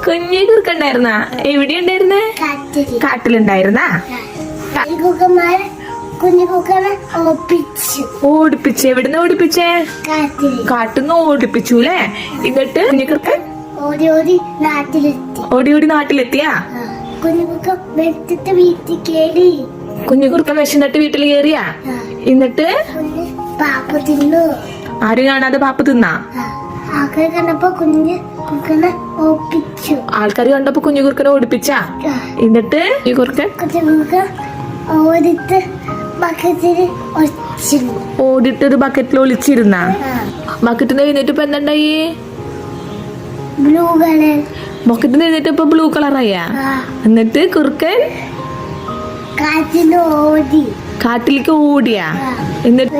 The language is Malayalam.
കുഞ്ഞു കുറുക്കുണ്ടായിരുന്ന? എവിടെ ഉണ്ടായിരുന്നേ? കാട്ടിലുണ്ടായിരുന്നാ? ഓടിപ്പിച്ച്? എവിടുന്ന് ഓടിപ്പിച്ചേ? കാട്ടിന്ന് ഓടിപ്പിച്ചു അല്ലേ? എന്നിട്ട് കുഞ്ഞുകുറുക്കൻ ഓടി ഓടി നാട്ടിലെത്തിയാ? കുഞ്ഞുകുറുക്കൻ വിശന്നിട്ട് വീട്ടിൽ കയറിയാ? എന്നിട്ട് ആരും കാണാതെ പാപ്പ തിന്നാ? ആൾക്കാർ കണ്ടപ്പോ കുഞ്ഞുകുറുക്കനെ ഓടിപ്പിച്ചാ? എന്നിട്ട് കുഞ്ഞുകുറുക്കൻ ഓടിട്ടൊരു ബക്കറ്റിൽ ഒളിച്ചിരുന്ന? ബക്കറ്റിന് എഴുന്നേറ്റ് ഇപ്പൊ എന്തുണ്ടായി? ബക്കറ്റിന് എഴുന്നേറ്റ് ഇപ്പൊ ബ്ലൂ കളറായ? എന്നിട്ട് കുറുക്കൻ കാട്ടിലേക്ക് ഓടിയാ? എന്നിട്ട്